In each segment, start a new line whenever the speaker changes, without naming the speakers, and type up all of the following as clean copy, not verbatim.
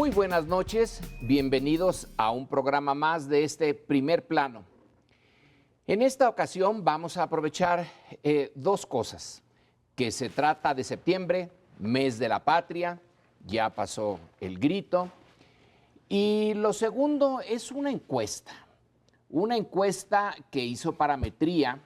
Muy buenas noches, bienvenidos a un programa más de este Primer Plano. En esta ocasión vamos a aprovechar dos cosas, que se trata de septiembre, mes de la patria, ya pasó el grito, y lo segundo es una encuesta que hizo Parametría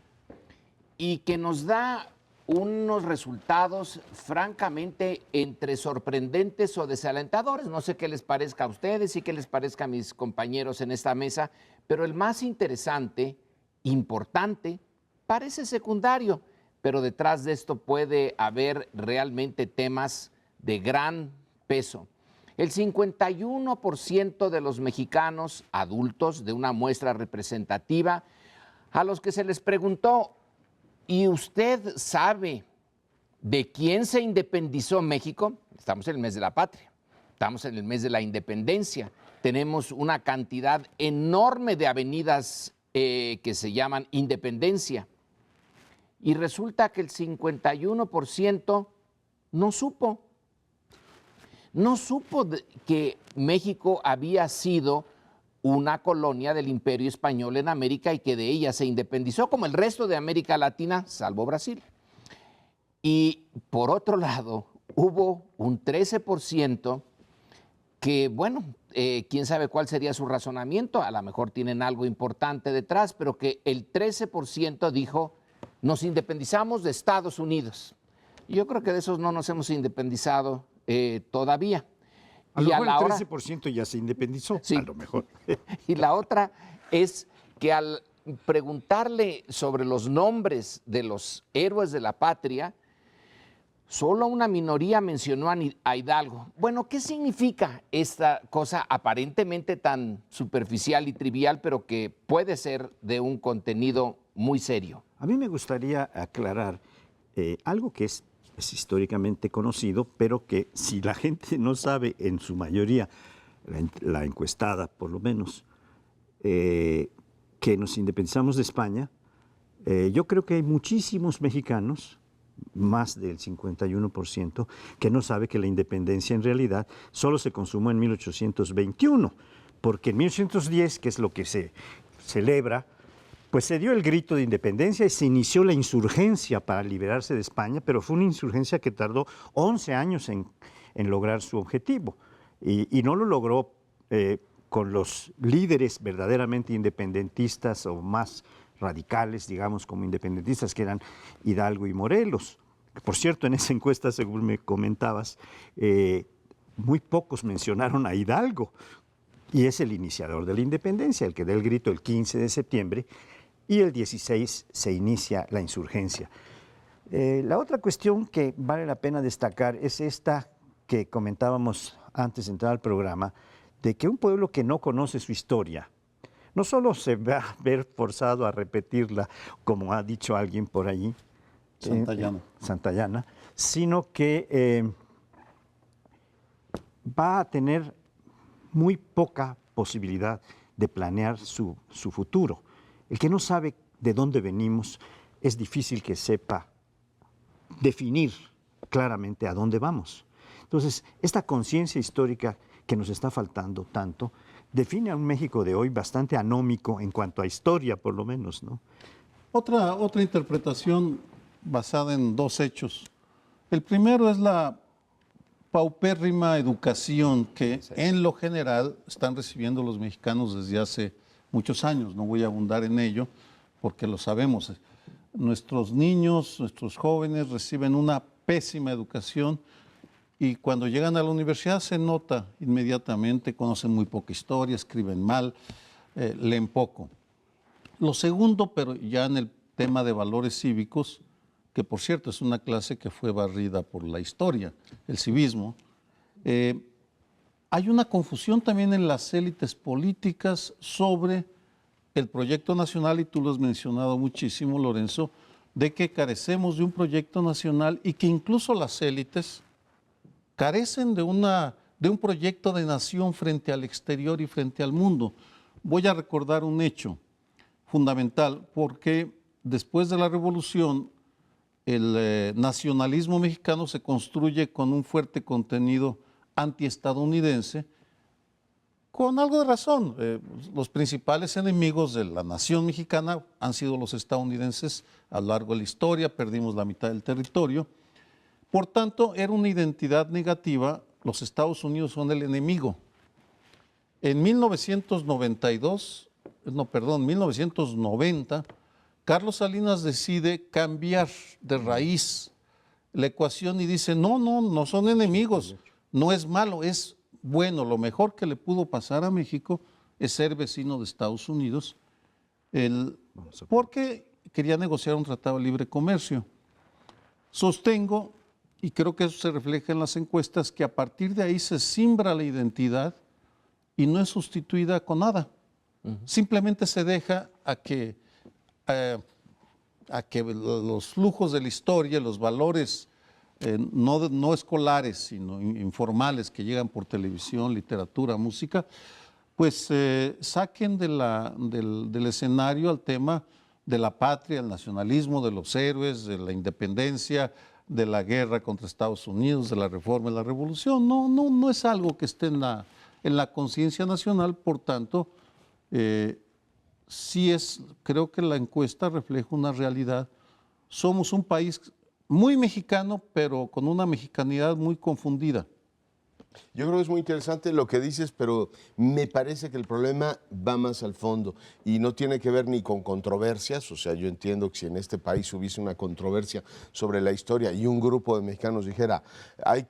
y que nos da unos resultados francamente entre sorprendentes o desalentadores. No sé qué les parezca a ustedes y qué les parezca a mis compañeros en esta mesa, pero el más interesante, importante, parece secundario, pero detrás de esto puede haber realmente temas de gran peso. El 51% de los mexicanos adultos de una muestra representativa a los que se les preguntó: ¿y usted sabe de quién se independizó México? Estamos en el mes de la patria, estamos en el mes de la independencia, tenemos una cantidad enorme de avenidas que se llaman Independencia, y resulta que el 51% no supo que México había sido una colonia del Imperio Español en América y que de ella se independizó, como el resto de América Latina, salvo Brasil. Y por otro lado, hubo un 13% que, bueno, quién sabe cuál sería su razonamiento, a lo mejor tienen algo importante detrás, pero que el 13% dijo: nos independizamos de Estados Unidos. Y yo creo que de esos no nos hemos independizado todavía.
A lo mejor el 13% ya se independizó, sí. A lo mejor.
Y la otra es que al preguntarle sobre los nombres de los héroes de la patria, solo una minoría mencionó a Hidalgo. Bueno, ¿qué significa esta cosa aparentemente tan superficial y trivial, pero que puede ser de un contenido muy serio?
A mí me gustaría aclarar algo que es históricamente conocido, pero que si la gente no sabe, en su mayoría, la encuestada por lo menos, que nos independizamos de España, yo creo que hay muchísimos mexicanos, más del 51%, que no sabe que la independencia en realidad solo se consumó en 1821, porque en 1810, que es lo que se celebra, pues se dio el grito de independencia y se inició la insurgencia para liberarse de España, pero fue una insurgencia que tardó 11 años en lograr su objetivo. Y no lo logró con los líderes verdaderamente independentistas o más radicales, digamos, como independentistas, que eran Hidalgo y Morelos. Por cierto, en esa encuesta, según me comentabas, muy pocos mencionaron a Hidalgo, y es el iniciador de la independencia, el que da el grito el 15 de septiembre, y el 16 se inicia la insurgencia. La otra cuestión que vale la pena destacar es esta que comentábamos antes de entrar al programa, de que un pueblo que no conoce su historia, no solo se va a ver forzado a repetirla, como ha dicho alguien por allí, Santayana, sino que va a tener muy poca posibilidad de planear su futuro. El que no sabe de dónde venimos, es difícil que sepa definir claramente a dónde vamos. Entonces, esta conciencia histórica que nos está faltando tanto, define a un México de hoy bastante anómico en cuanto a historia, por lo menos, ¿no?
Otra interpretación basada en dos hechos. El primero es la paupérrima educación que en lo general están recibiendo los mexicanos desde hace muchos años. No voy a abundar en ello porque lo sabemos. Nuestros niños, nuestros jóvenes reciben una pésima educación y cuando llegan a la universidad se nota inmediatamente, conocen muy poca historia, escriben mal, leen poco. Lo segundo, pero ya en el tema de valores cívicos, que por cierto es una clase que fue barrida por la historia, el civismo, hay una confusión también en las élites políticas sobre el proyecto nacional, y tú lo has mencionado muchísimo, Lorenzo, de que carecemos de un proyecto nacional y que incluso las élites carecen de un proyecto de nación frente al exterior y frente al mundo. Voy a recordar un hecho fundamental, porque después de la Revolución, el nacionalismo mexicano se construye con un fuerte contenido antiestadounidense, Con algo de razón. Los principales enemigos de la nación mexicana han sido los estadounidenses a lo largo de la historia, perdimos la mitad del territorio. Por tanto, era una identidad negativa, los Estados Unidos son el enemigo. En 1990, Carlos Salinas decide cambiar de raíz la ecuación y dice, no son enemigos, no es malo, es bueno, lo mejor que le pudo pasar a México es ser vecino de Estados Unidos, porque quería negociar un tratado de libre comercio. Sostengo, y creo que eso se refleja en las encuestas, que a partir de ahí se simbra la identidad y no es sustituida con nada. Simplemente se deja a que los flujos de la historia, los valores no escolares, sino informales que llegan por televisión, literatura, música, pues saquen del escenario al tema de la patria, el nacionalismo, de los héroes, de la independencia, de la guerra contra Estados Unidos, de la reforma y la revolución. No es algo que esté en la conciencia nacional, por tanto, creo que la encuesta refleja una realidad. Somos un país muy mexicano, pero con una mexicanidad muy confundida.
Yo creo que es muy interesante lo que dices, pero me parece que el problema va más al fondo y no tiene que ver ni con controversias. O sea, yo entiendo que si en este país hubiese una controversia sobre la historia y un grupo de mexicanos dijera,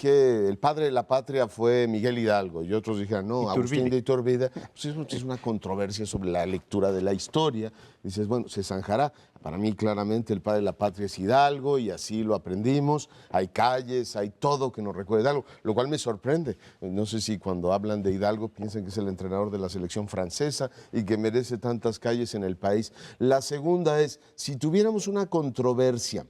el padre de la patria fue Miguel Hidalgo, y otros dijeran, no, Agustín de Iturbide, pues eso es una controversia sobre la lectura de la historia. Dices, bueno, se zanjará. Para mí, claramente, el padre de la patria es Hidalgo y así lo aprendimos. Hay calles, hay todo que nos recuerda Hidalgo, lo cual me sorprende. No sé si cuando hablan de Hidalgo piensan que es el entrenador de la selección francesa y que merece tantas calles en el país. La segunda es, si tuviéramos una controversia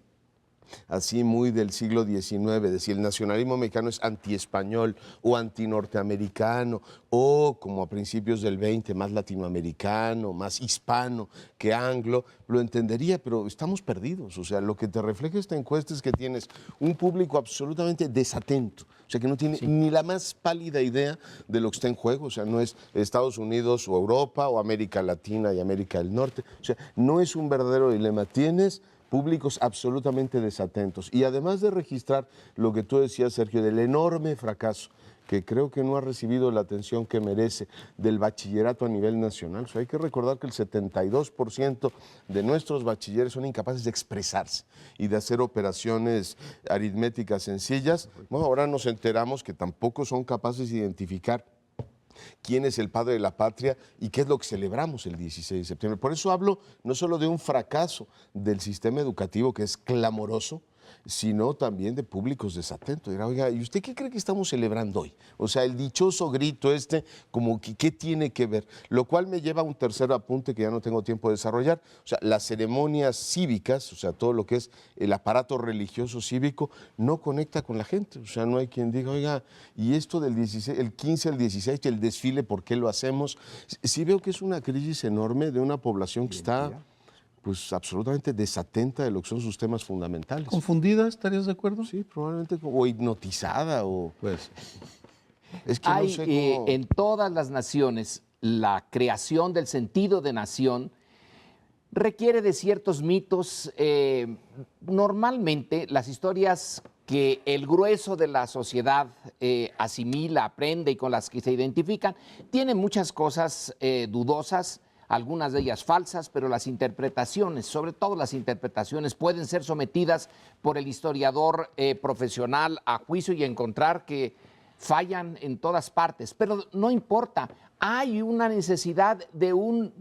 así muy del siglo XIX, de si el nacionalismo mexicano es antiespañol o antinorteamericano, o como a principios del XX, más latinoamericano, más hispano que anglo, lo entendería, pero estamos perdidos. O sea, lo que te refleja esta encuesta es que tienes un público absolutamente desatento, o sea, que no tiene ni la más pálida idea de lo que está en juego. O sea, no es Estados Unidos o Europa o América Latina y América del Norte. O sea, no es un verdadero dilema. Tienes públicos absolutamente desatentos. Y además de registrar lo que tú decías, Sergio, del enorme fracaso, que creo que no ha recibido la atención que merece, del bachillerato a nivel nacional. O sea, hay que recordar que el 72% de nuestros bachilleres son incapaces de expresarse y de hacer operaciones aritméticas sencillas. Bueno, ahora nos enteramos que tampoco son capaces de identificar quién es el padre de la patria y qué es lo que celebramos el 16 de septiembre. Por eso hablo no solo de un fracaso del sistema educativo que es clamoroso, sino también de públicos desatentos. Dirá, oiga, ¿y usted qué cree que estamos celebrando hoy? O sea, el dichoso grito como que, ¿qué tiene que ver? Lo cual me lleva a un tercer apunte que ya no tengo tiempo de desarrollar. O sea, las ceremonias cívicas, o sea, todo lo que es el aparato religioso cívico, no conecta con la gente. O sea, no hay quien diga, oiga, y esto del 16, el 15 al 16, el desfile, ¿por qué lo hacemos? Sí veo que es una crisis enorme de una población que está pues absolutamente desatenta de lo que son sus temas fundamentales.
¿Confundida? ¿Estarías de acuerdo?
Sí, probablemente, o hipnotizada, o
Pues,
es que
Hay
no sé cómo...
en todas las naciones la creación del sentido de nación requiere de ciertos mitos. Normalmente las historias que el grueso de la sociedad asimila, aprende y con las que se identifican, tienen muchas cosas dudosas, algunas de ellas falsas, pero las interpretaciones, sobre todo las interpretaciones, pueden ser sometidas por el historiador profesional a juicio y encontrar que fallan en todas partes. Pero no importa, hay una necesidad de un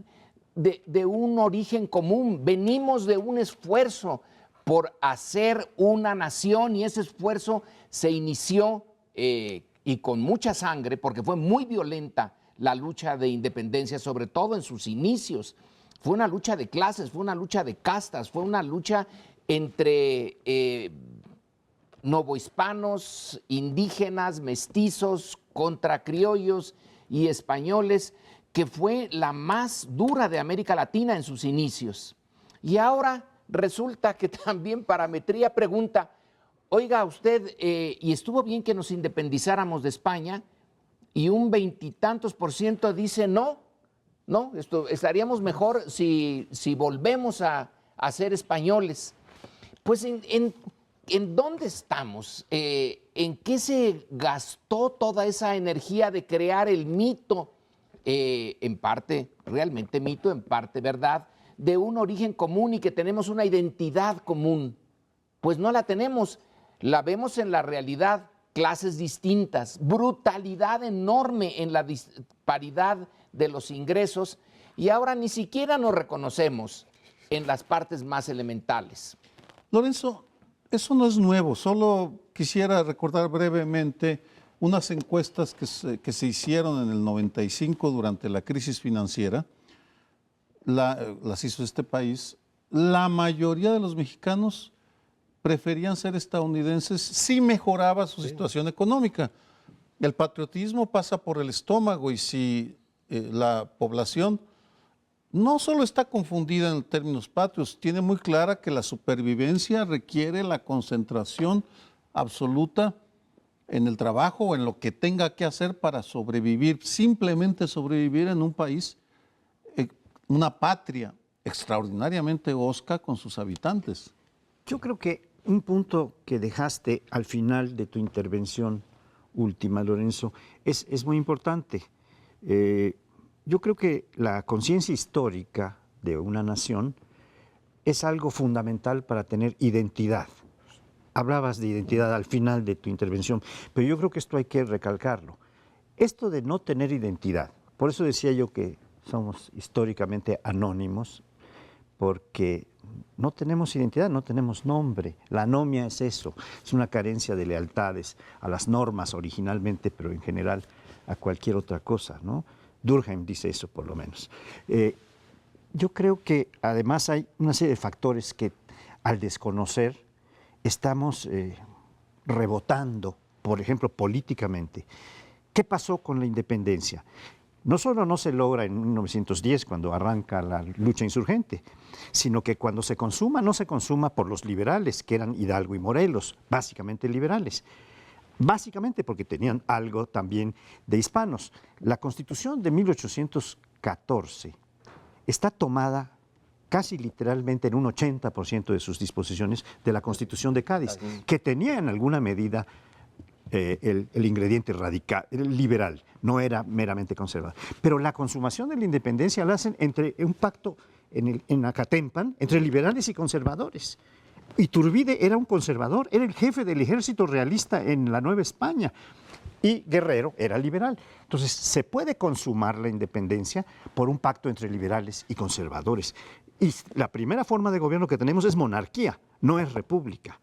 origen común. Venimos de un esfuerzo por hacer una nación y ese esfuerzo se inició y con mucha sangre, porque fue muy violenta la lucha de independencia, sobre todo en sus inicios. Fue una lucha de clases, fue una lucha de castas, fue una lucha entre novohispanos, indígenas, mestizos, contra criollos y españoles, que fue la más dura de América Latina en sus inicios. Y ahora resulta que también Parametría pregunta, oiga usted, ¿y estuvo bien que nos independizáramos de España? y un veintitantos por ciento dice no, no, estaríamos mejor si volvemos a ser españoles. Pues ¿en dónde estamos? ¿En qué se gastó toda esa energía de crear el mito? En parte realmente mito, en parte verdad, de un origen común y que tenemos una identidad común. Pues no la tenemos, la vemos en la realidad, clases distintas, brutalidad enorme en la disparidad de los ingresos y ahora ni siquiera nos reconocemos en las partes más elementales.
Lorenzo, eso no es nuevo, solo quisiera recordar brevemente unas encuestas que se hicieron en el 95 durante la crisis financiera, las hizo este país. La mayoría de los mexicanos preferían ser estadounidenses si mejoraba su situación económica. El patriotismo pasa por el estómago y si la población no solo está confundida en términos patrios, tiene muy clara que la supervivencia requiere la concentración absoluta en el trabajo o en lo que tenga que hacer para sobrevivir, simplemente sobrevivir en un país, una patria extraordinariamente hosca con sus habitantes.
Yo creo que un punto que dejaste al final de tu intervención última, Lorenzo, es muy importante. Yo creo que la conciencia histórica de una nación es algo fundamental para tener identidad. Hablabas de identidad al final de tu intervención, pero yo creo que esto hay que recalcarlo. Esto de no tener identidad, por eso decía yo que somos históricamente anónimos, porque no tenemos identidad, no tenemos nombre. La anomia es eso, es una carencia de lealtades a las normas originalmente, pero en general a cualquier otra cosa, ¿no? Durkheim dice eso, por lo menos. Yo creo que además hay una serie de factores que al desconocer estamos rebotando, por ejemplo, políticamente. ¿Qué pasó con la independencia? No solo no se logra en 1910, cuando arranca la lucha insurgente, sino que cuando se consuma, no se consuma por los liberales, que eran Hidalgo y Morelos, básicamente liberales. Básicamente porque tenían algo también de hispanos. La Constitución de 1814 está tomada casi literalmente en un 80% de sus disposiciones de la Constitución de Cádiz, que tenía en alguna medida el ingrediente radical, liberal, no era meramente conservador. Pero la consumación de la independencia la hacen entre un pacto en Acatempan entre liberales y conservadores. Iturbide era un conservador, era el jefe del ejército realista en la Nueva España y Guerrero era liberal. Entonces, se puede consumar la independencia por un pacto entre liberales y conservadores. Y la primera forma de gobierno que tenemos es monarquía, no es república.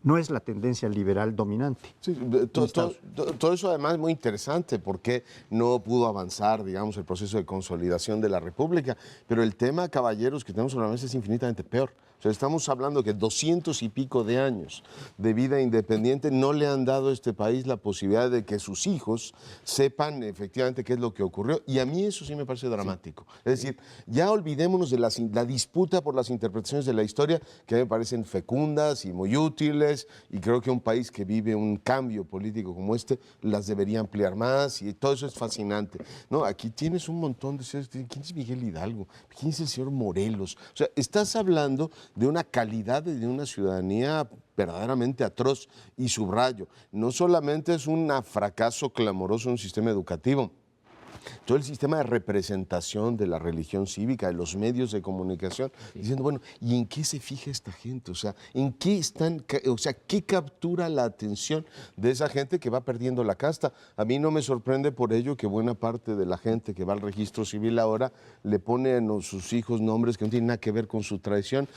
No es la tendencia liberal dominante.
Sí, todo eso además es muy interesante porque no pudo avanzar, digamos, el proceso de consolidación de la República, pero el tema, caballeros, que tenemos sobre la mesa es infinitamente peor. O sea, estamos hablando que 200 y pico de años de vida independiente no le han dado a este país la posibilidad de que sus hijos sepan efectivamente qué es lo que ocurrió. Y a mí eso sí me parece dramático. Es decir, ya olvidémonos de la disputa por las interpretaciones de la historia, que me parecen fecundas y muy útiles, y creo que un país que vive un cambio político como este las debería ampliar más, y todo eso es fascinante. No, aquí tienes un montón de seres. ¿Quién es Miguel Hidalgo? ¿Quién es el señor Morelos? O sea, estás hablando de una calidad y de una ciudadanía verdaderamente atroz. Y subrayo, no solamente es un fracaso clamoroso en un sistema educativo, todo el sistema de representación de la religión cívica, de los medios de comunicación, diciendo, bueno, ¿y en qué se fija esta gente? O sea, ¿en qué están, o sea, qué captura la atención de esa gente que va perdiendo la casta? A mí no me sorprende por ello que buena parte de la gente que va al registro civil ahora le pone a sus hijos nombres que no tienen nada que ver con su tradición,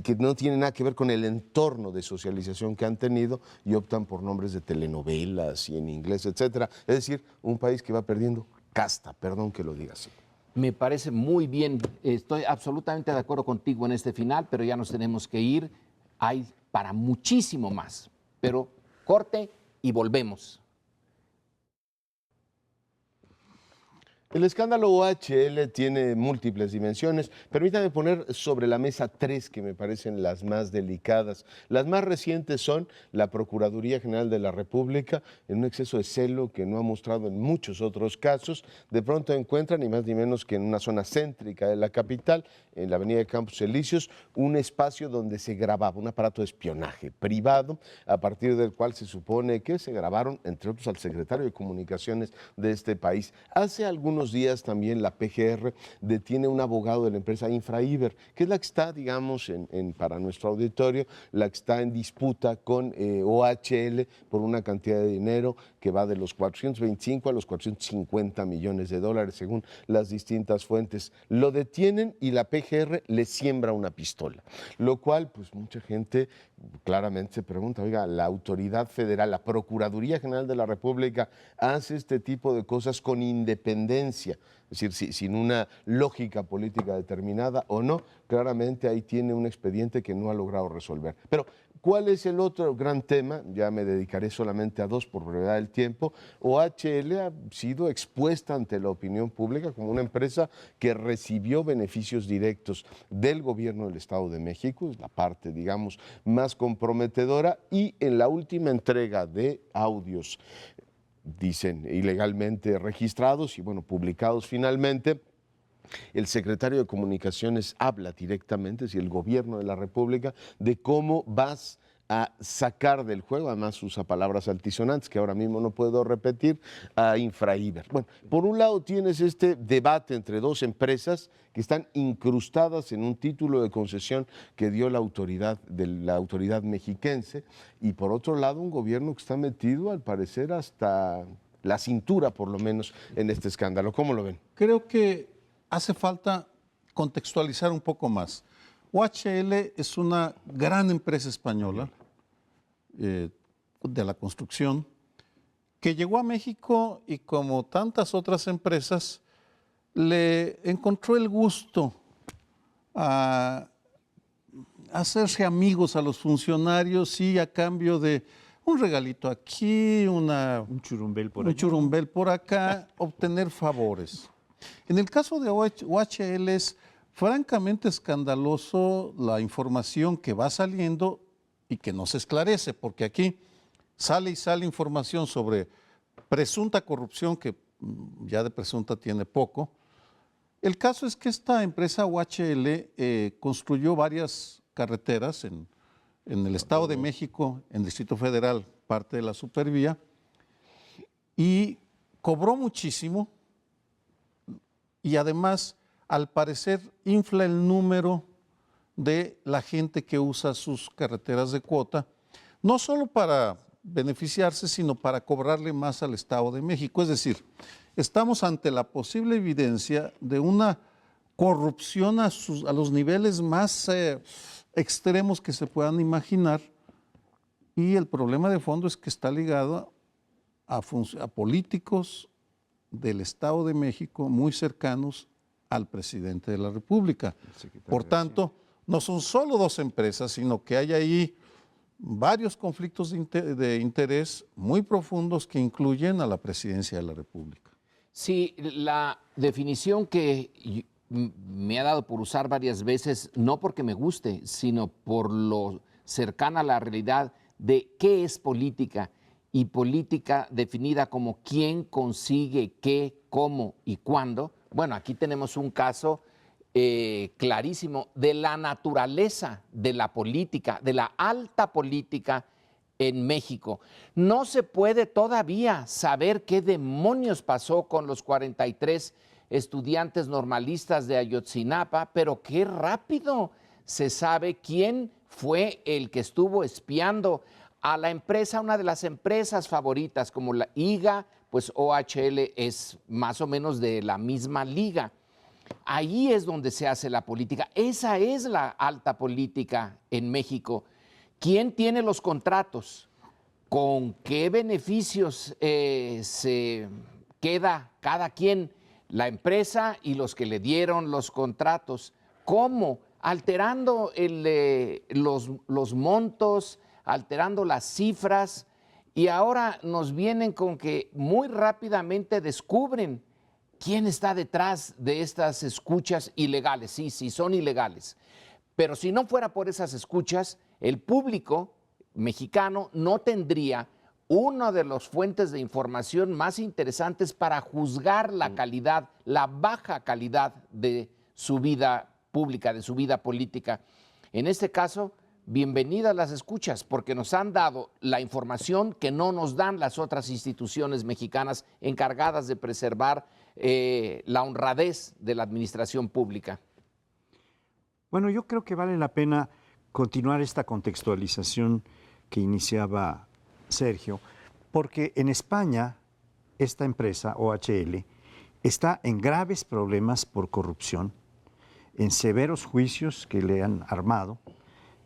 que no tienen nada que ver con el entorno de socialización que han tenido y optan por nombres de telenovelas y en inglés, etcétera. Es decir, un país que va perdiendo casta, perdón que lo diga así.
Me parece muy bien, estoy absolutamente de acuerdo contigo en este final, pero ya nos tenemos que ir. Hay para muchísimo más, pero corte y volvemos.
El escándalo OHL tiene múltiples dimensiones. Permítame poner sobre la mesa tres que me parecen las más delicadas. Las más recientes son la Procuraduría General de la República, en un exceso de celo que no ha mostrado en muchos otros casos. De pronto encuentran, ni más ni menos que en una zona céntrica de la capital, en la avenida de Campos Elíseos, un espacio donde se grababa un aparato de espionaje privado, a partir del cual se supone que se grabaron, entre otros, al secretario de Comunicaciones de este país. Hace algunos días también la PGR detiene a un abogado de la empresa Infraiber, que es la que está, digamos, para nuestro auditorio, la que está en disputa con OHL por una cantidad de dinero que va de los 425 a los 450 millones de dólares, según las distintas fuentes. Lo detienen y la PGR le siembra una pistola, lo cual, pues mucha gente claramente se pregunta, oiga, la autoridad federal, la Procuraduría General de la República hace este tipo de cosas con independencia, es decir, sin una lógica política determinada o no, claramente ahí tiene un expediente que no ha logrado resolver. Pero, ¿cuál es el otro gran tema? Ya me dedicaré solamente a dos por brevedad del tiempo. OHL ha sido expuesta ante la opinión pública como una empresa que recibió beneficios directos del gobierno del Estado de México, es la parte, digamos, más comprometedora, y en la última entrega de audios, dicen, ilegalmente registrados y, bueno, publicados finalmente, el secretario de Comunicaciones habla directamente, si el gobierno de la República, de cómo vas a sacar del juego, además usa palabras altisonantes que ahora mismo no puedo repetir, a Infraiber. Bueno, por un lado tienes este debate entre dos empresas que están incrustadas en un título de concesión que dio la autoridad mexiquense, y por otro lado un gobierno que está metido, al parecer, hasta la cintura, por lo menos, en este escándalo. ¿Cómo lo ven?
Creo que hace falta contextualizar un poco más. OHL es una gran empresa española de la construcción que llegó a México y, como tantas otras empresas, le encontró el gusto a hacerse amigos a los funcionarios y, a cambio de un regalito aquí, un churumbel por acá, obtener favores. En el caso de OHL es francamente escandaloso la información que va saliendo y que no se esclarece, porque aquí sale y sale información sobre presunta corrupción, que ya de presunta tiene poco. El caso es que esta empresa OHL construyó varias carreteras en el Estado de México, en el Distrito Federal, parte de la Supervía, y cobró muchísimo, y además, al parecer, infla el número de la gente que usa sus carreteras de cuota, no solo para beneficiarse, sino para cobrarle más al Estado de México. Es decir, estamos ante la posible evidencia de una corrupción a los niveles más extremos que se puedan imaginar, y el problema de fondo es que está ligado a políticos del Estado de México muy cercanos al presidente de la República. Por tanto, no son solo dos empresas, sino que hay ahí varios conflictos de interés muy profundos que incluyen a la presidencia de la República.
Sí, la definición que me ha dado por usar varias veces, no porque me guste, sino por lo cercana a la realidad de qué es política, y política definida como quién consigue qué, cómo y cuándo. Bueno, aquí tenemos un caso clarísimo de la naturaleza de la política, de la alta política en México. No se puede todavía saber qué demonios pasó con los 43 estudiantes normalistas de Ayotzinapa, pero qué rápido se sabe quién fue el que estuvo espiando a la empresa, una de las empresas favoritas como la IGA, pues OHL es más o menos de la misma liga. Ahí es donde se hace la política. Esa es la alta política en México. ¿Quién tiene los contratos? ¿Con qué beneficios se queda cada quien? La empresa y los que le dieron los contratos. ¿Cómo? Alterando los montos, alterando las cifras, y ahora nos vienen con que muy rápidamente descubren ¿quién está detrás de estas escuchas ilegales? Sí, sí, son ilegales. Pero si no fuera por esas escuchas, el público mexicano no tendría una de las fuentes de información más interesantes para juzgar la calidad, la baja calidad de su vida pública, de su vida política. En este caso, bienvenidas las escuchas, porque nos han dado la información que no nos dan las otras instituciones mexicanas encargadas de preservar la honradez de la administración pública.
Bueno, yo creo que vale la pena continuar esta contextualización que iniciaba Sergio, porque en España esta empresa, OHL, está en graves problemas por corrupción, en severos juicios que le han armado,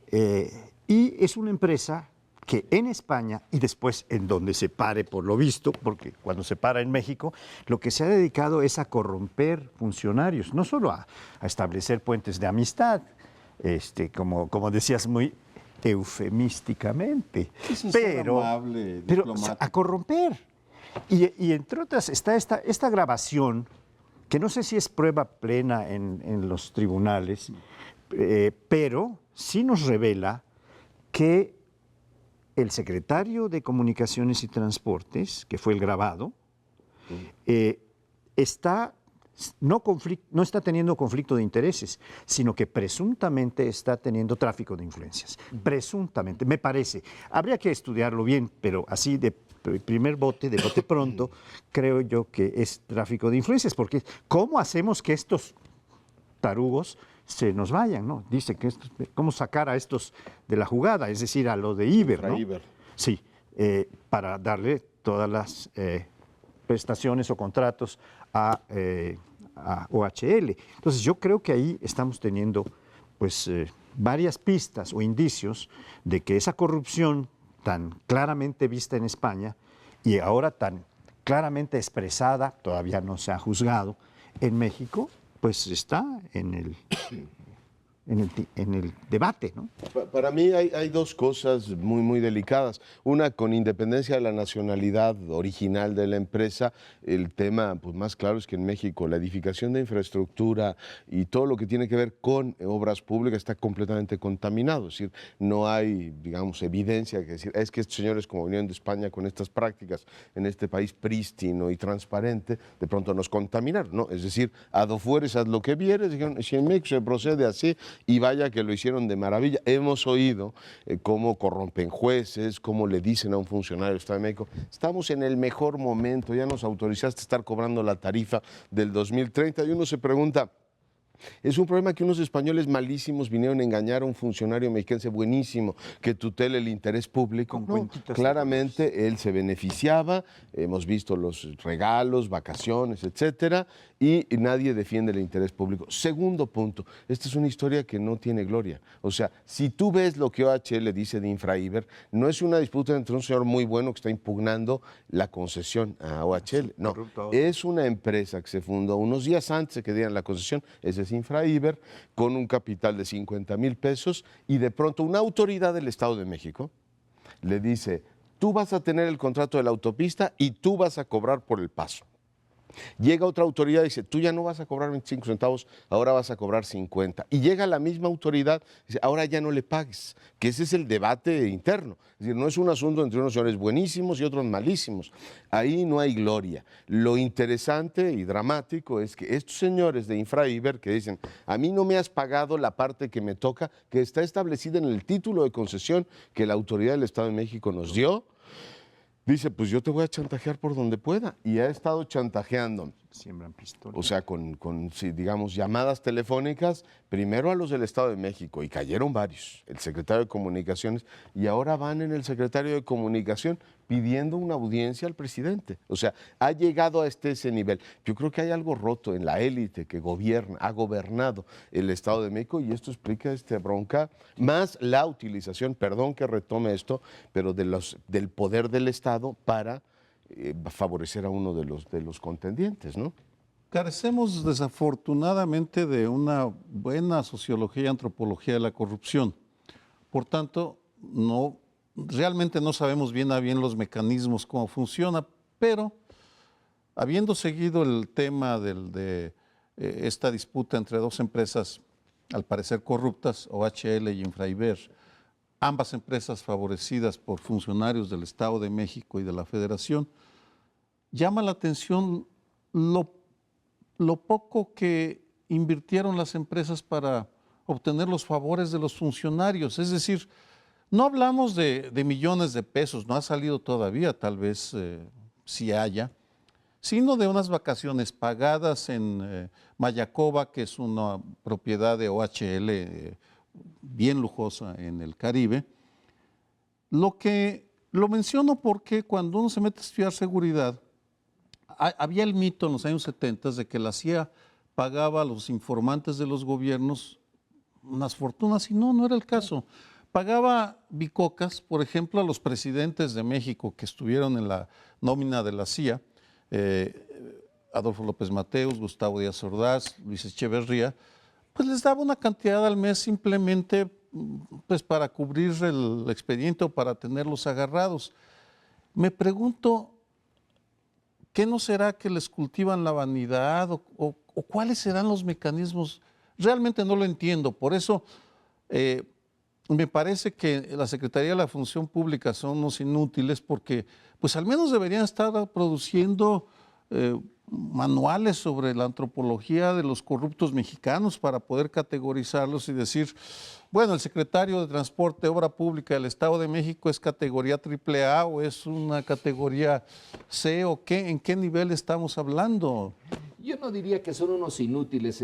y es una empresa que en España y después en donde se pare por lo visto, porque cuando se para en México, lo que se ha dedicado es a corromper funcionarios, no solo a establecer puentes de amistad, como decías muy eufemísticamente, pero o sea, a corromper. Y entre otras está esta grabación, que no sé si es prueba plena en los tribunales, pero sí nos revela que el secretario de Comunicaciones y Transportes, que fue el grabado, no está teniendo conflicto de intereses, sino que presuntamente está teniendo tráfico de influencias. Presuntamente, me parece. Habría que estudiarlo bien, pero así de primer bote, de bote pronto, creo yo que es tráfico de influencias, porque ¿cómo hacemos que estos tarugos se nos vayan, ¿no? Dice que cómo sacar a estos de la jugada, es decir, a lo de Iber, ¿no?
Iber.
Sí, para darle todas las prestaciones o contratos a OHL. Entonces yo creo que ahí estamos teniendo pues varias pistas o indicios de que esa corrupción tan claramente vista en España y ahora tan claramente expresada, todavía no se ha juzgado, en México, pues está en el debate, ¿no?
Para mí hay dos cosas muy, muy delicadas. Una, con independencia de la nacionalidad original de la empresa, el tema pues, más claro es que en México la edificación de infraestructura y todo lo que tiene que ver con obras públicas está completamente contaminado. Es decir, no hay, digamos, evidencia que decir, es que estos señores, como vinieron de España con estas prácticas en este país prístino y transparente, de pronto nos contaminaron, ¿no? Es decir, ado fueres, haz lo que vieres, dijeron, si en México se procede así, y vaya que lo hicieron de maravilla. Hemos oído cómo corrompen jueces, cómo le dicen a un funcionario del Estado de México, estamos en el mejor momento, ya nos autorizaste a estar cobrando la tarifa del 2030, y uno se pregunta, es un problema que unos españoles malísimos vinieron a engañar a un funcionario mexicano buenísimo que tutela el interés público. No, claramente él se beneficiaba, hemos visto los regalos, vacaciones, etcétera, y nadie defiende el interés público. Segundo punto, esta es una historia que no tiene gloria. O sea, si tú ves lo que OHL dice de InfraIber, no es una disputa entre un señor muy bueno que está impugnando la concesión a OHL. No, es una empresa que se fundó unos días antes de que dieran la concesión, ese es InfraIber, con un capital de 50,000 pesos, y de pronto una autoridad del Estado de México le dice, tú vas a tener el contrato de la autopista y tú vas a cobrar por el paso. Llega otra autoridad y dice, tú ya no vas a cobrar 25 centavos, ahora vas a cobrar 50. Y llega la misma autoridad y dice, ahora ya no le pagues, que ese es el debate interno. Es decir, no es un asunto entre unos señores buenísimos y otros malísimos. Ahí no hay gloria. Lo interesante y dramático es que estos señores de InfraIber que dicen, a mí no me has pagado la parte que me toca, que está establecida en el título de concesión que la autoridad del Estado de México nos dio, dice, pues yo te voy a chantajear por donde pueda. Y ha estado chantajeando.
Siembran pistolas.
O sea, con digamos, llamadas telefónicas, primero a los del Estado de México, y cayeron varios, el secretario de Comunicaciones, y ahora van en el secretario de Comunicación pidiendo una audiencia al presidente. O sea, ha llegado a ese nivel. Yo creo que hay algo roto en la élite que ha gobernado el Estado de México, y esto explica esta bronca, más la utilización, perdón que retome esto, pero del poder del Estado para favorecer a uno de los contendientes, ¿no?
Carecemos desafortunadamente de una buena sociología y antropología de la corrupción. Por tanto, realmente no sabemos bien a bien los mecanismos, cómo funciona, pero habiendo seguido el tema de esta disputa entre dos empresas, al parecer corruptas, OHL y Infraiber, ambas empresas favorecidas por funcionarios del Estado de México y de la Federación, llama la atención lo poco que invirtieron las empresas para obtener los favores de los funcionarios. Es decir, no hablamos de millones de pesos, no ha salido todavía, tal vez sí haya, sino de unas vacaciones pagadas en Mayacoba, que es una propiedad de OHL bien lujosa en el Caribe. Lo menciono porque cuando uno se mete a estudiar seguridad, había el mito en los años 70 de que la CIA pagaba a los informantes de los gobiernos unas fortunas, y no era el caso. Pagaba bicocas, por ejemplo, a los presidentes de México que estuvieron en la nómina de la CIA, Adolfo López Mateos, Gustavo Díaz Ordaz, Luis Echeverría, pues les daba una cantidad al mes simplemente pues para cubrir el expediente o para tenerlos agarrados. Me pregunto, ¿qué no será que les cultivan la vanidad o cuáles serán los mecanismos? Realmente no lo entiendo, por eso me parece que la Secretaría de la Función Pública son unos inútiles porque pues al menos deberían estar produciendo manuales sobre la antropología de los corruptos mexicanos para poder categorizarlos y decir, bueno, el secretario de Transporte, Obra Pública del Estado de México es categoría AAA o es una categoría C o qué, ¿en qué nivel estamos hablando?
Yo no diría que son unos inútiles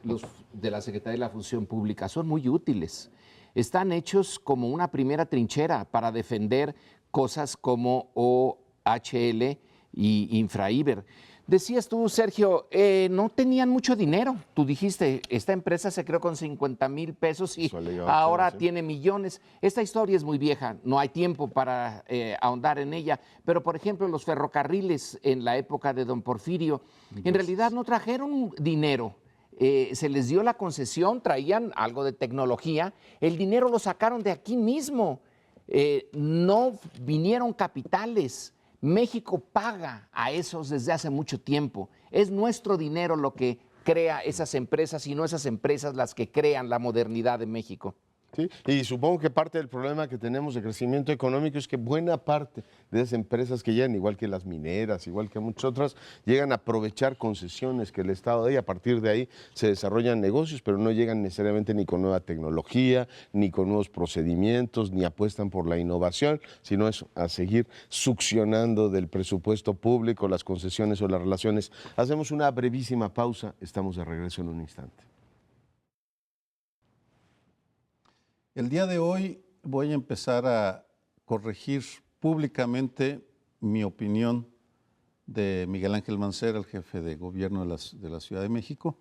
los de la Secretaría de la Función Pública, son muy útiles. Están hechos como una primera trinchera para defender cosas como OHL y Infraiber. Decías tú, Sergio, no tenían mucho dinero. Tú dijiste, esta empresa se creó con 50,000 pesos y ahora tiene millones. Esta historia es muy vieja, no hay tiempo para ahondar en ella. Pero, por ejemplo, los ferrocarriles en la época de don Porfirio, en realidad no trajeron dinero. Se les dio la concesión, traían algo de tecnología. El dinero lo sacaron de aquí mismo. No vinieron capitales. México paga a esos desde hace mucho tiempo. Es nuestro dinero lo que crea esas empresas y no esas empresas las que crean la modernidad de México.
Sí, y supongo que parte del problema que tenemos de crecimiento económico es que buena parte de esas empresas que llegan, igual que las mineras, igual que muchas otras, llegan a aprovechar concesiones que el Estado da y a partir de ahí se desarrollan negocios, pero no llegan necesariamente ni con nueva tecnología, ni con nuevos procedimientos, ni apuestan por la innovación, sino eso, a seguir succionando del presupuesto público las concesiones o las relaciones. Hacemos una brevísima pausa, estamos de regreso en un instante.
El día de hoy voy a empezar a corregir públicamente mi opinión de Miguel Ángel Mancera, el jefe de gobierno de la Ciudad de México.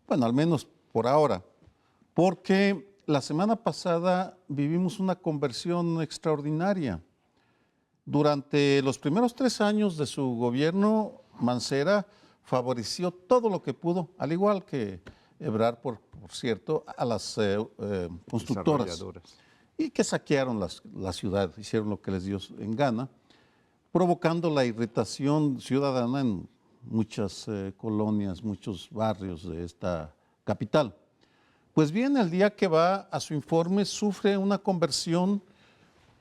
Bueno, al menos por ahora, porque la semana pasada vivimos una conversión extraordinaria. Durante los primeros 3 años de su gobierno, Mancera favoreció todo lo que pudo, al igual que Ebrard, por cierto, a las constructoras y que saquearon la ciudad, hicieron lo que les dio en gana, provocando la irritación ciudadana en muchas colonias, muchos barrios de esta capital. Pues bien, el día que va a su informe sufre una conversión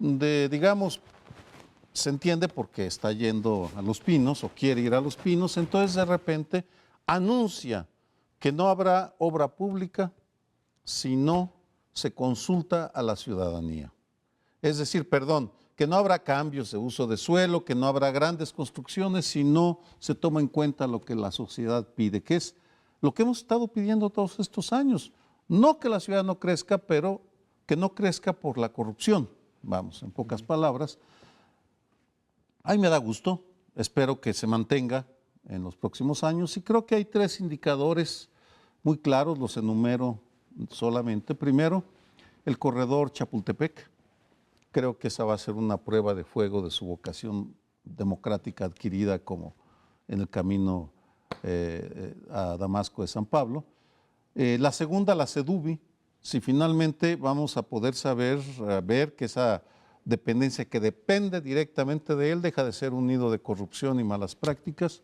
de, digamos, se entiende porque está yendo a Los Pinos o quiere ir a Los Pinos, entonces de repente anuncia que no habrá obra pública si no se consulta a la ciudadanía. Es decir, que no habrá cambios de uso de suelo, que no habrá grandes construcciones si no se toma en cuenta lo que la sociedad pide, que es lo que hemos estado pidiendo todos estos años. No que la ciudad no crezca, pero que no crezca por la corrupción. Vamos, en pocas palabras. Ahí me da gusto, espero que se mantenga en los próximos años y creo que hay 3 indicadores muy claros, los enumero solamente. Primero, el corredor Chapultepec. Creo que esa va a ser una prueba de fuego de su vocación democrática adquirida como en el camino a Damasco de San Pablo. La segunda, la CEDUBI. Si finalmente vamos a poder ver que esa dependencia que depende directamente de él, deja de ser un nido de corrupción y malas prácticas.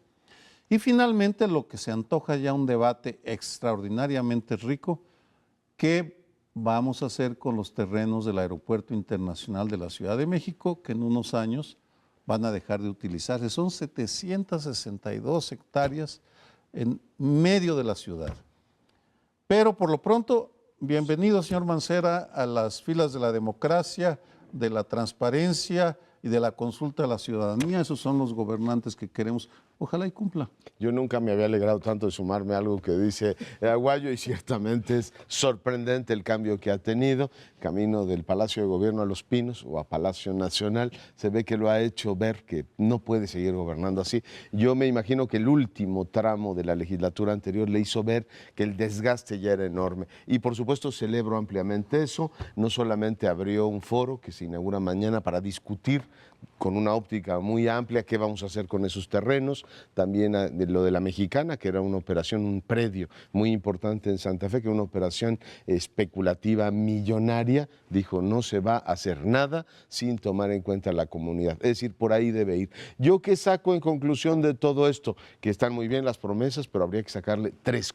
Y finalmente lo que se antoja ya un debate extraordinariamente rico, ¿qué vamos a hacer con los terrenos del Aeropuerto Internacional de la Ciudad de México, que en unos años van a dejar de utilizarse? Son 762 hectáreas en medio de la ciudad. Pero por lo pronto, bienvenido, señor Mancera, a las filas de la democracia, de la transparencia y de la consulta a la ciudadanía. Esos son los gobernantes que queremos. Ojalá y cumpla.
Yo nunca me había alegrado tanto de sumarme a algo que dice Aguayo, y ciertamente es sorprendente el cambio que ha tenido. Camino del Palacio de Gobierno a Los Pinos o a Palacio Nacional, se ve que lo ha hecho ver que no puede seguir gobernando así. Yo me imagino que el último tramo de la legislatura anterior le hizo ver que el desgaste ya era enorme. Y por supuesto celebro ampliamente eso. No solamente abrió un foro que se inaugura mañana para discutir con una óptica muy amplia qué vamos a hacer con esos terrenos, también de lo de la Mexicana, que era una operación, un predio muy importante en Santa Fe, que era una operación especulativa millonaria, dijo no se va a hacer nada sin tomar en cuenta la comunidad, es decir, por ahí debe ir. ¿Yo qué saco en conclusión de todo esto? Que están muy bien las promesas, pero habría que sacarle tres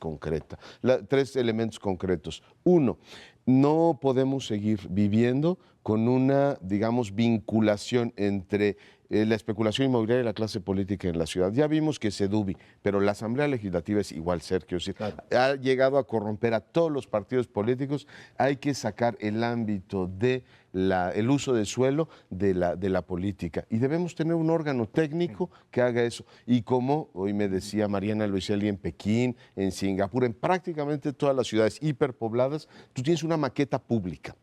elementos concretos. Uno, no podemos seguir viviendo con una, digamos, vinculación entre la especulación inmobiliaria y la clase política en la ciudad. Ya vimos que Sedubi, pero la Asamblea Legislativa es igual, Sergio, claro, ha llegado a corromper a todos los partidos políticos. Hay que sacar el ámbito de el uso de suelo de la política, y debemos tener un órgano técnico que haga eso. Y como hoy me decía Mariana Luiselli, en Pekín, en Singapur, en prácticamente todas las ciudades hiperpobladas, tú tienes una maqueta pública.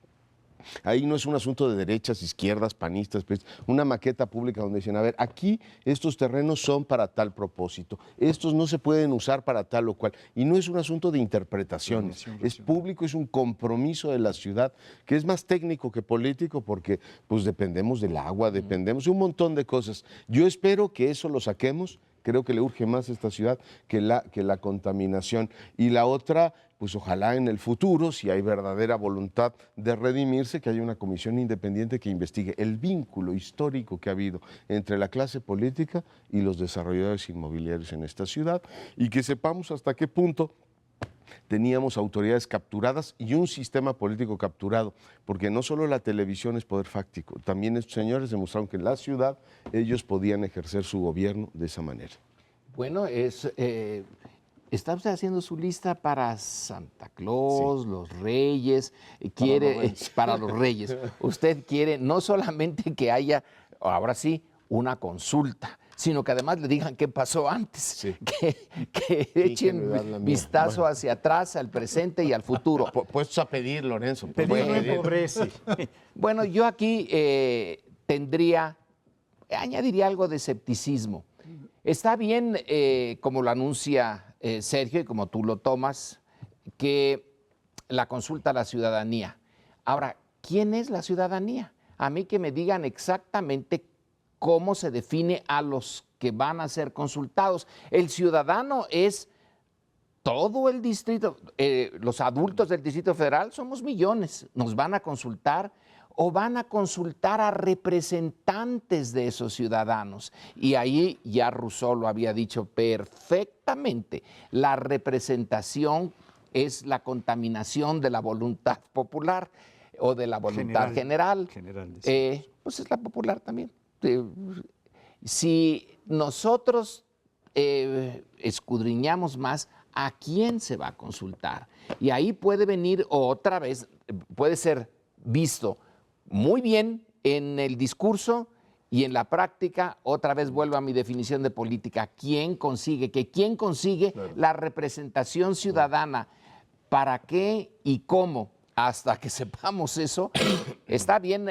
Ahí no es un asunto de derechas, izquierdas, panistas, una maqueta pública donde dicen, a ver, aquí estos terrenos son para tal propósito, estos no se pueden usar para tal o cual, y no es un asunto de interpretaciones, es público, es un compromiso de la ciudad que es más técnico que político, porque pues dependemos del agua, dependemos de un montón de cosas. Yo espero que eso lo saquemos. Creo que le urge más a esta ciudad que la contaminación. Y la otra, pues ojalá en el futuro, si hay verdadera voluntad de redimirse, que haya una comisión independiente que investigue el vínculo histórico que ha habido entre la clase política y los desarrolladores inmobiliarios en esta ciudad, y que sepamos hasta qué punto teníamos autoridades capturadas y un sistema político capturado, porque no solo la televisión es poder fáctico, también estos señores demostraron que en la ciudad ellos podían ejercer su gobierno de esa manera.
Bueno, está usted haciendo su lista para Santa Claus, sí, los Reyes, para los Reyes. Usted quiere no solamente que haya, ahora sí, una consulta, sino que además le digan qué pasó antes, sí, que echen vistazo hacia atrás, al presente y al futuro.
Puestos a pedir, Lorenzo.
Bueno, yo aquí añadiría algo de escepticismo. Está bien, como lo anuncia Sergio y como tú lo tomas, que la consulta a la ciudadanía. Ahora, ¿quién es la ciudadanía? A mí que me digan exactamente cómo se define a los que van a ser consultados. El ciudadano es todo el distrito, los adultos del Distrito Federal somos millones, nos van a consultar o van a consultar a representantes de esos ciudadanos. Y ahí ya Rousseau lo había dicho perfectamente, la representación es la contaminación de la voluntad popular o de la voluntad general. Pues es la popular también. Si nosotros escudriñamos más, ¿a quién se va a consultar? Y ahí puede venir otra vez, puede ser visto muy bien en el discurso y en la práctica. Otra vez vuelvo a mi definición de política. ¿Quién consigue? ¿Quién consigue la representación ciudadana? ¿Para qué y cómo? Hasta que sepamos eso, está bien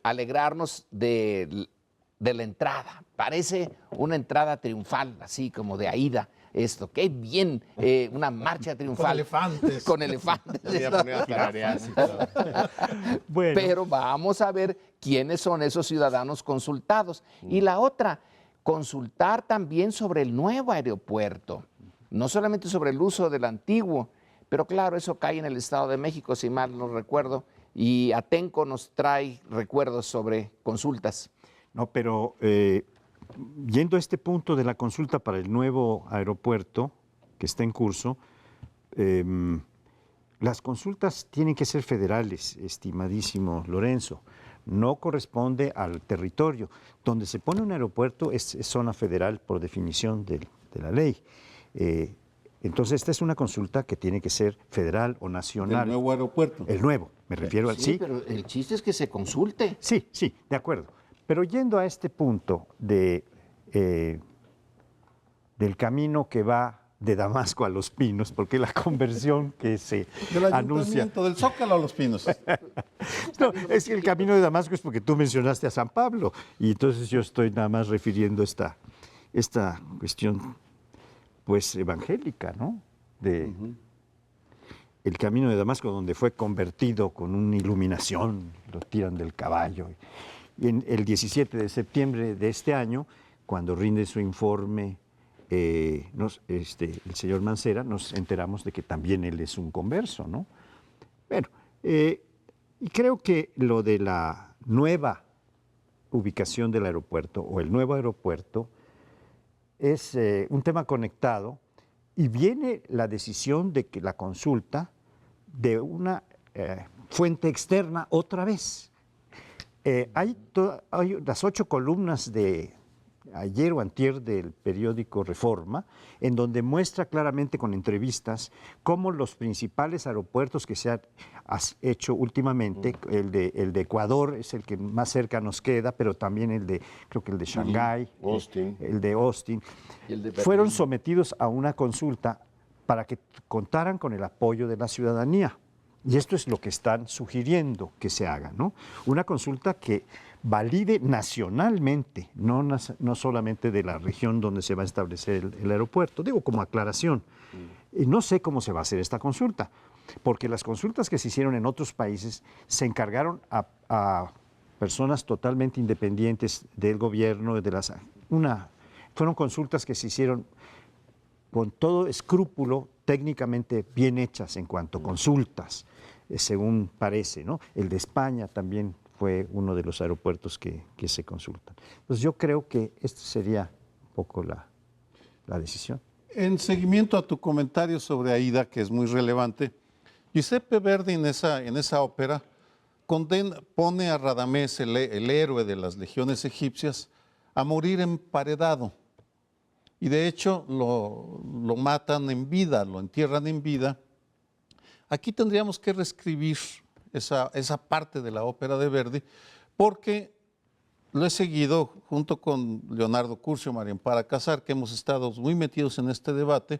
alegrarnos de la entrada. Parece una entrada triunfal, así como de Aída. Esto, qué bien, una marcha triunfal.
Con elefantes.
Bueno. Pero vamos a ver quiénes son esos ciudadanos consultados. Y la otra, consultar también sobre el nuevo aeropuerto, no solamente sobre el uso del antiguo. Pero claro, eso cae en el Estado de México, si mal no recuerdo, y Atenco nos trae recuerdos sobre consultas.
No, pero yendo a este punto de la consulta para el nuevo aeropuerto que está en curso, las consultas tienen que ser federales, estimadísimo Lorenzo. No corresponde al territorio. Donde se pone un aeropuerto es zona federal por definición de la ley. Entonces, esta es una consulta que tiene que ser federal o nacional.
¿El nuevo aeropuerto?
El nuevo, me refiero al
Sí, pero el chiste es que se consulte.
Sí, sí, de acuerdo. Pero yendo a este punto del camino que va de Damasco a Los Pinos, porque la conversión que se
Del
anuncia...
ayuntamiento, del Zócalo a Los Pinos.
No, es que el camino de Damasco es porque tú mencionaste a San Pablo, y entonces yo estoy nada más refiriendo esta cuestión, pues, evangélica, ¿no? El camino de Damasco, donde fue convertido con una iluminación, lo tiran del caballo. Y en el 17 de septiembre de este año, cuando rinde su informe el señor Mancera, nos enteramos de que también él es un converso, ¿no? Bueno, y creo que lo de la nueva ubicación del aeropuerto o el nuevo aeropuerto es un tema conectado y viene la decisión de que la consulta de una fuente externa otra vez. Hay las 8 columnas de ayer o antier del periódico Reforma, en donde muestra claramente con entrevistas cómo los principales aeropuertos que se han hecho últimamente, el de Ecuador es el que más cerca nos queda, pero también creo que el de Shanghái, el de Austin, fueron sometidos a una consulta para que contaran con el apoyo de la ciudadanía. Y esto es lo que están sugiriendo que se haga, ¿no? Una consulta que valide nacionalmente, no solamente de la región donde se va a establecer el aeropuerto. Digo, como aclaración. Y no sé cómo se va a hacer esta consulta, porque las consultas que se hicieron en otros países se encargaron a personas totalmente independientes del gobierno, fueron consultas que se hicieron con todo escrúpulo, técnicamente bien hechas en cuanto a consultas, según parece, ¿no? El de España también fue uno de los aeropuertos que se consultan. Entonces yo creo que esta sería un poco la decisión.
En seguimiento a tu comentario sobre Aida, que es muy relevante, Giuseppe Verdi en esa ópera pone a Radamés, el héroe de las legiones egipcias, a morir emparedado. Y de hecho lo matan en vida, lo entierran en vida. Aquí tendríamos que reescribir esa parte de la ópera de Verdi, porque lo he seguido junto con Leonardo Curcio, María Amparo Casar, que hemos estado muy metidos en este debate.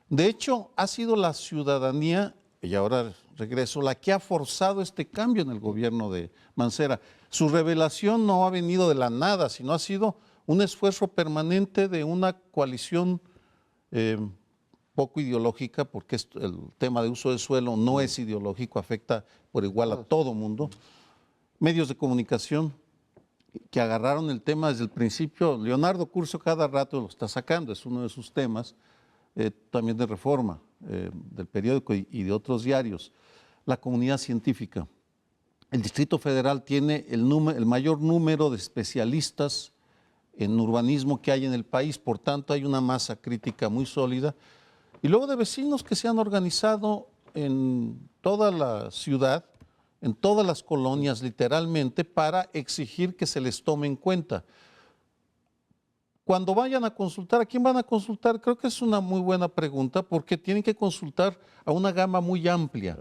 De hecho, ha sido la ciudadanía, y ahora regreso, la que ha forzado este cambio en el gobierno de Mancera. Su revelación no ha venido de la nada, sino ha sido un esfuerzo permanente de una coalición poco ideológica, porque el tema de uso de suelo no es ideológico, afecta por igual a todo mundo. Medios de comunicación que agarraron el tema desde el principio. Leonardo Curcio cada rato lo está sacando, es uno de sus temas, también de Reforma, del periódico y de otros diarios. La comunidad científica. El Distrito Federal tiene el mayor número de especialistas en urbanismo que hay en el país, por tanto hay una masa crítica muy sólida. Y luego de vecinos que se han organizado en toda la ciudad, en todas las colonias literalmente, para exigir que se les tome en cuenta. Cuando vayan a consultar, ¿a quién van a consultar? Creo que es una muy buena pregunta, porque tienen que consultar a una gama muy amplia.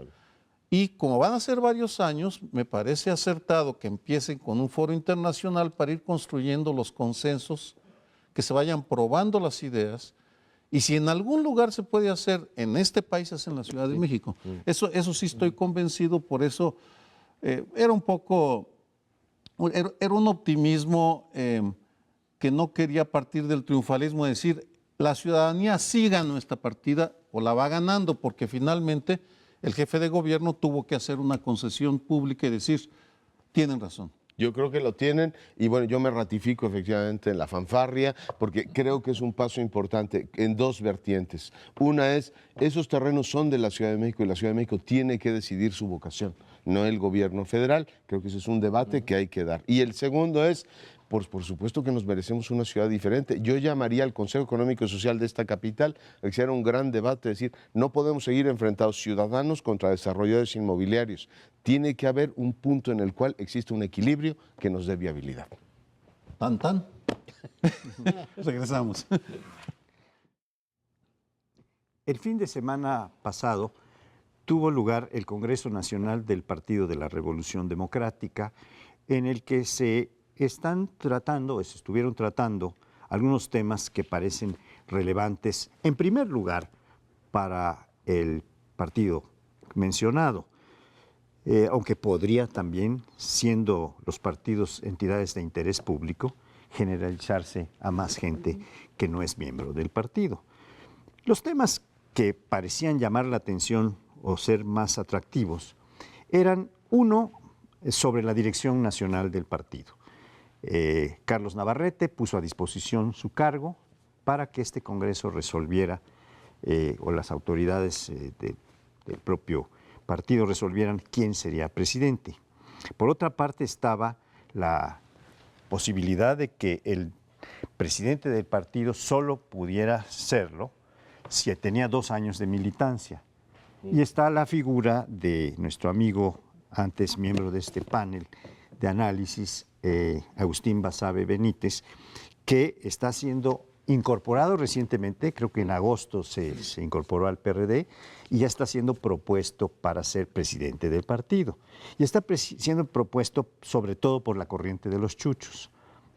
Y como van a ser varios años, me parece acertado que empiecen con un foro internacional para ir construyendo los consensos, que se vayan probando las ideas. Y si en algún lugar se puede hacer en este país, es en la Ciudad de México. Eso sí estoy convencido, por eso era un optimismo que no quería partir del triunfalismo, decir, la ciudadanía sí ganó esta partida o la va ganando, porque finalmente el jefe de gobierno tuvo que hacer una concesión pública y decir, tienen razón,
Yo creo que lo tienen y bueno, yo me ratifico efectivamente en la fanfarria porque creo que es un paso importante en dos vertientes. Una es, esos terrenos son de la Ciudad de México y la Ciudad de México tiene que decidir su vocación, no el gobierno federal. Creo que ese es un debate que hay que dar. Y el segundo es, por supuesto que nos merecemos una ciudad diferente. Yo llamaría al Consejo Económico y Social de esta capital a que se haga un gran debate, es decir, no podemos seguir enfrentados ciudadanos contra desarrolladores inmobiliarios. Tiene que haber un punto en el cual existe un equilibrio que nos dé viabilidad.
Tan, tan. Regresamos.
El fin de semana pasado tuvo lugar el Congreso Nacional del Partido de la Revolución Democrática, en el que se estuvieron tratando algunos temas que parecen relevantes, en primer lugar, para el partido mencionado, aunque podría también, siendo los partidos entidades de interés público, generalizarse a más gente que no es miembro del partido. Los temas que parecían llamar la atención o ser más atractivos eran, uno, sobre la dirección nacional del partido. Carlos Navarrete puso a disposición su cargo para que este Congreso resolviera, o las autoridades del propio partido resolvieran quién sería presidente. Por otra parte estaba la posibilidad de que el presidente del partido solo pudiera serlo si tenía 2 años de militancia. Y está la figura de nuestro amigo, antes miembro de este panel de análisis, Agustín Basabe Benítez, que está siendo incorporado recientemente, creo que en agosto se incorporó al PRD, y ya está siendo propuesto para ser presidente del partido. Y está siendo propuesto sobre todo por la corriente de los chuchos,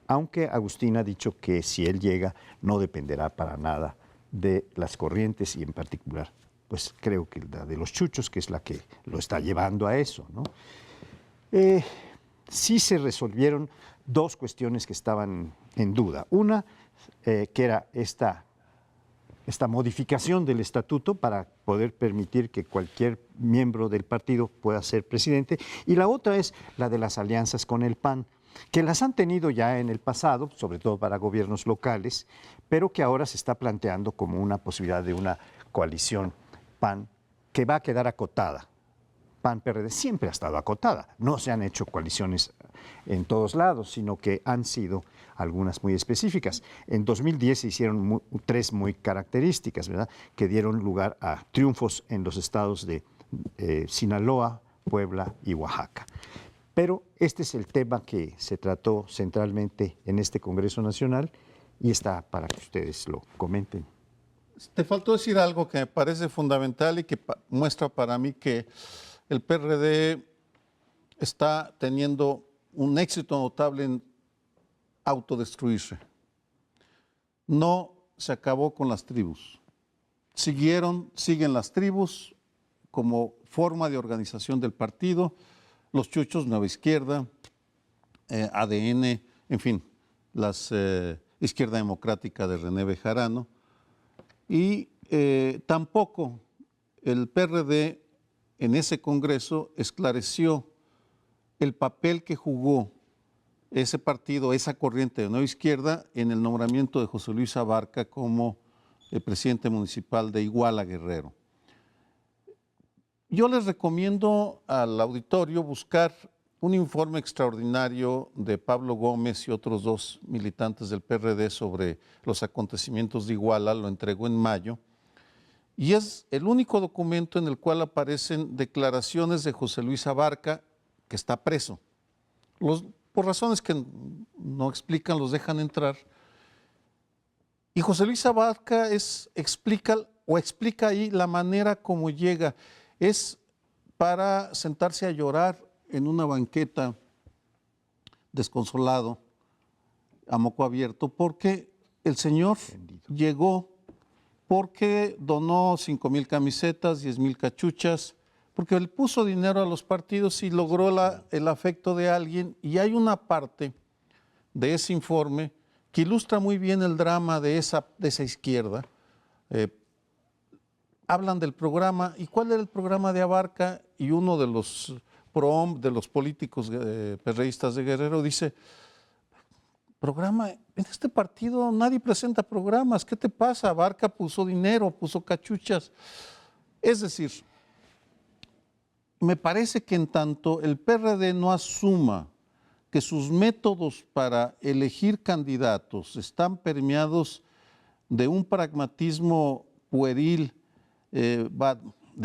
aunque Agustín ha dicho que si él llega no dependerá para nada de las corrientes y en particular, pues creo que la de los chuchos, que es la que lo está llevando a eso, ¿no? Sí se resolvieron 2 cuestiones que estaban en duda. Una, que era esta modificación del estatuto para poder permitir que cualquier miembro del partido pueda ser presidente, y la otra es la de las alianzas con el PAN, que las han tenido ya en el pasado, sobre todo para gobiernos locales, pero que ahora se está planteando como una posibilidad de una coalición PAN que va a quedar acotada. PAN-PRD siempre ha estado acotada. No se han hecho coaliciones en todos lados, sino que han sido algunas muy específicas. En 2010 se hicieron 3 muy características, ¿verdad?, que dieron lugar a triunfos en los estados de Sinaloa, Puebla y Oaxaca. Pero este es el tema que se trató centralmente en este Congreso Nacional y está para que ustedes lo comenten.
Te faltó decir algo que me parece fundamental y que muestra para mí que el PRD está teniendo un éxito notable en autodestruirse. No se acabó con las tribus. Siguen las tribus como forma de organización del partido, los chuchos, Nueva Izquierda, ADN, en fin, la Izquierda Democrática de René Bejarano. Y tampoco el PRD en ese Congreso esclareció el papel que jugó ese partido, esa corriente de Nueva Izquierda, en el nombramiento de José Luis Abarca como el presidente municipal de Iguala, Guerrero. Yo les recomiendo al auditorio buscar un informe extraordinario de Pablo Gómez y otros 2 militantes del PRD sobre los acontecimientos de Iguala, lo entregó en mayo, y es el único documento en el cual aparecen declaraciones de José Luis Abarca, que está preso. Por razones que no explican, los dejan entrar. Y José Luis Abarca explica ahí la manera como llega. Es para sentarse a llorar en una banqueta desconsolado, a moco abierto, porque el señor llegó porque donó 5,000 camisetas, 10,000 cachuchas, porque él puso dinero a los partidos y logró el afecto de alguien. Y hay una parte de ese informe que ilustra muy bien el drama de esa izquierda. Hablan del programa, ¿y cuál era el programa de Abarca? Y uno de los PROM, de los políticos perreístas de Guerrero, dice, programa, en este partido nadie presenta programas, ¿qué te pasa? Barca puso dinero, puso cachuchas. Es decir, me parece que en tanto el PRD no asuma que sus métodos para elegir candidatos están permeados de un pragmatismo pueril, de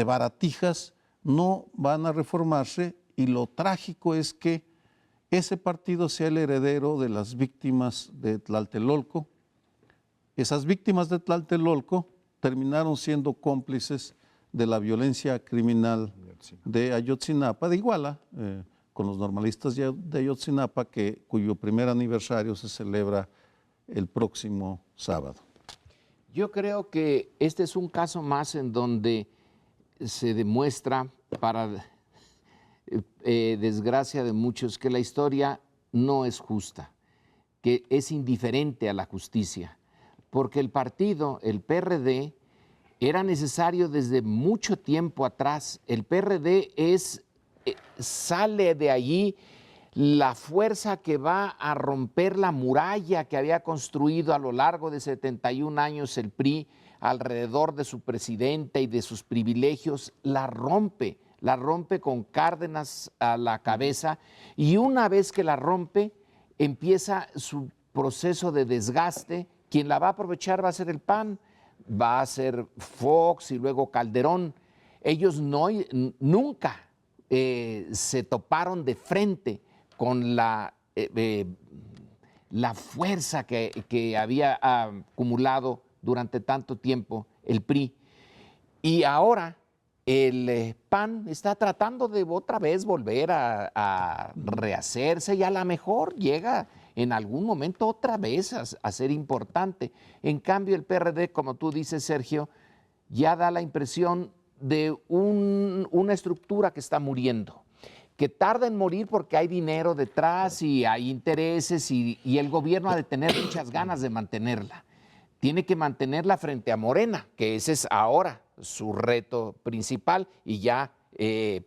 baratijas, no van a reformarse, y lo trágico es que ese partido sea el heredero de las víctimas de Tlatelolco. Esas víctimas de Tlatelolco terminaron siendo cómplices de la violencia criminal de Ayotzinapa, de Iguala, con los normalistas de Ayotzinapa, cuyo primer aniversario se celebra el próximo sábado.
Yo creo que este es un caso más en donde se demuestra, para desgracia de muchos, que la historia no es justa, que es indiferente a la justicia, porque el partido, el PRD, era necesario desde mucho tiempo atrás. El PRD sale de allí la fuerza que va a romper la muralla que había construido a lo largo de 71 años el PRI alrededor de su presidente y de sus privilegios, la rompe con Cárdenas a la cabeza, y una vez que la rompe, empieza su proceso de desgaste. Quien la va a aprovechar va a ser el PAN, va a ser Fox y luego Calderón. Ellos nunca se toparon de frente con la fuerza que había acumulado durante tanto tiempo el PRI. Y ahora el PAN está tratando de otra vez volver a rehacerse, y a lo mejor llega en algún momento otra vez a ser importante. En cambio, el PRD, como tú dices, Sergio, ya da la impresión de una estructura que está muriendo, que tarda en morir porque hay dinero detrás y hay intereses, y el gobierno ha de tener muchas ganas de mantenerla. Tiene que mantenerla frente a Morena, que ese es ahora su reto principal, y ya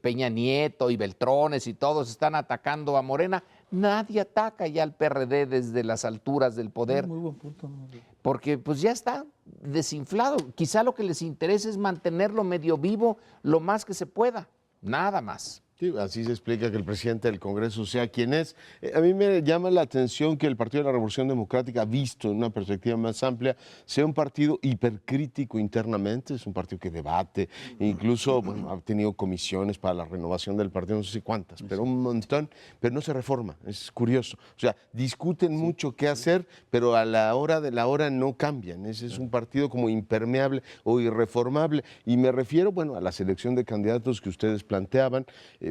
Peña Nieto y Beltrones y todos están atacando a Morena. Nadie ataca ya al PRD desde las alturas del poder.
Muy buen punto.
Porque pues ya está desinflado. Quizá lo que les interesa es mantenerlo medio vivo lo más que se pueda, nada más.
Sí, así se explica que el presidente del Congreso sea quien es. A mí me llama la atención que el Partido de la Revolución Democrática, visto en una perspectiva más amplia, sea un partido hipercrítico internamente. Es un partido que debate, incluso ha tenido comisiones para la renovación del partido, no sé si cuántas, pero un montón, pero no se reforma. Es curioso. O sea, discuten mucho qué hacer, pero a la hora de la hora no cambian. Ese es un partido como impermeable o irreformable. Y me refiero, a la selección de candidatos que ustedes planteaban.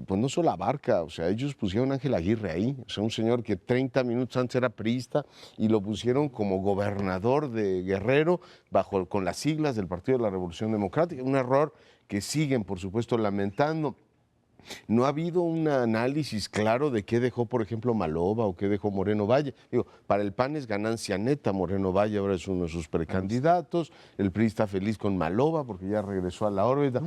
Pues no solo Abarca, o sea, ellos pusieron a Ángel Aguirre ahí, o sea, un señor que 30 minutos antes era priista, y lo pusieron como gobernador de Guerrero con las siglas del Partido de la Revolución Democrática, un error que siguen, por supuesto, lamentando. No ha habido un análisis claro de qué dejó, por ejemplo, Maloba o qué dejó Moreno Valle. Digo, para el PAN es ganancia neta, Moreno Valle ahora es uno de sus precandidatos, el PRI está feliz con Maloba porque ya regresó a la órbita.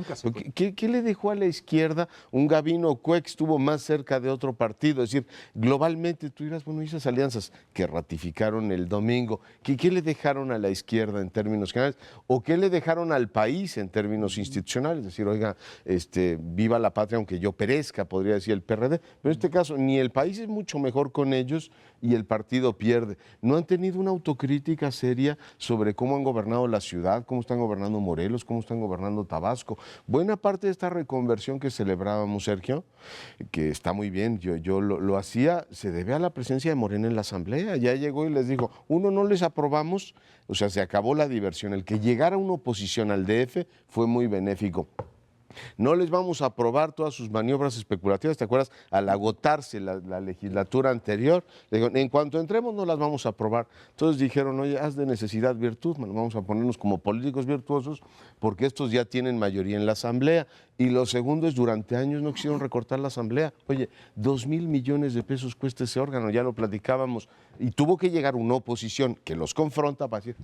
¿Qué le dejó a la izquierda? Un Gabino Cue que estuvo más cerca de otro partido, es decir, globalmente tú dirás, esas alianzas que ratificaron el domingo, ¿qué le dejaron a la izquierda en términos generales? ¿O qué le dejaron al país en términos institucionales? Es decir, oiga, viva la patria, aunque yo perezca, podría decir el PRD, pero en este caso ni el país es mucho mejor con ellos y el partido pierde. No han tenido una autocrítica seria sobre cómo han gobernado la ciudad, cómo están gobernando Morelos, cómo están gobernando Tabasco. Buena parte de esta reconversión que celebrábamos, Sergio, que está muy bien, yo lo hacía, se debe a la presencia de Morena en la Asamblea. Ya llegó y les dijo, no les aprobamos, o sea, se acabó la diversión. El que llegara una oposición al DF fue muy benéfico. No les vamos a aprobar todas sus maniobras especulativas, ¿te acuerdas? Al agotarse la legislatura anterior, le digo, en cuanto entremos no las vamos a aprobar. Entonces dijeron, oye, haz de necesidad virtud, vamos a ponernos como políticos virtuosos porque estos ya tienen mayoría en la Asamblea. Y lo segundo es, durante años no quisieron recortar la Asamblea. Oye, 2,000 millones de pesos cuesta ese órgano, ya lo platicábamos. Y tuvo que llegar una oposición que los confronta para decir,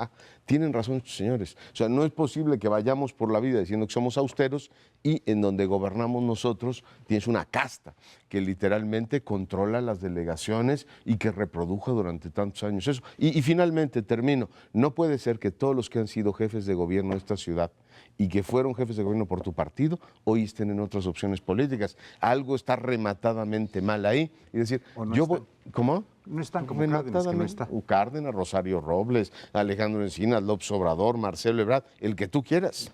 tienen razón estos señores. O sea, no es posible que vayamos por la vida diciendo que somos austeros y en donde gobernamos nosotros tienes una casta que literalmente controla las delegaciones y que reprodujo durante tantos años eso. Y finalmente, termino, no puede ser que todos los que han sido jefes de gobierno de esta ciudad y que fueron jefes de gobierno por tu partido, hoy estén en otras opciones políticas. Algo está rematadamente mal ahí. Y decir, ¿cómo?
No están como Cárdenas, que no está.
Cárdenas, Rosario Robles, Alejandro Encinas, López Obrador, Marcelo Ebrard, el que tú quieras.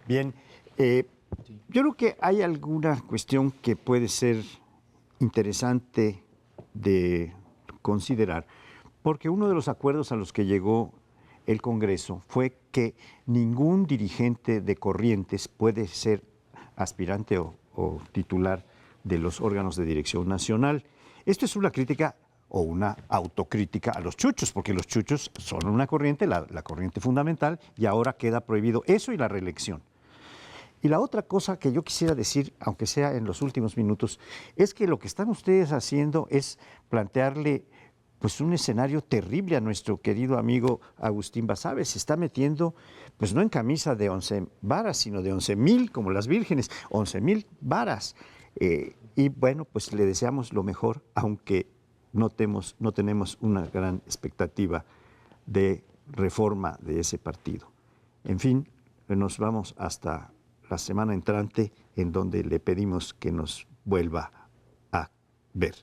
Bien, yo creo que hay alguna cuestión que puede ser interesante de considerar, porque uno de los acuerdos a los que llegó el Congreso fue que ningún dirigente de Corrientes puede ser aspirante o titular de los órganos de dirección nacional. Esto es una crítica o una autocrítica a los chuchos, porque los chuchos son una corriente, la corriente fundamental, y ahora queda prohibido eso y la reelección. Y la otra cosa que yo quisiera decir, aunque sea en los últimos minutos, es que lo que están ustedes haciendo es plantearle pues un escenario terrible a nuestro querido amigo Agustín Basabe. Se está metiendo, pues no en camisa de 11 varas, sino de 11,000, como las vírgenes, 11,000 varas. Y bueno, pues le deseamos lo mejor, aunque no tenemos una gran expectativa de reforma de ese partido. En fin, nos vamos hasta la semana entrante, en donde le pedimos que nos vuelva a ver.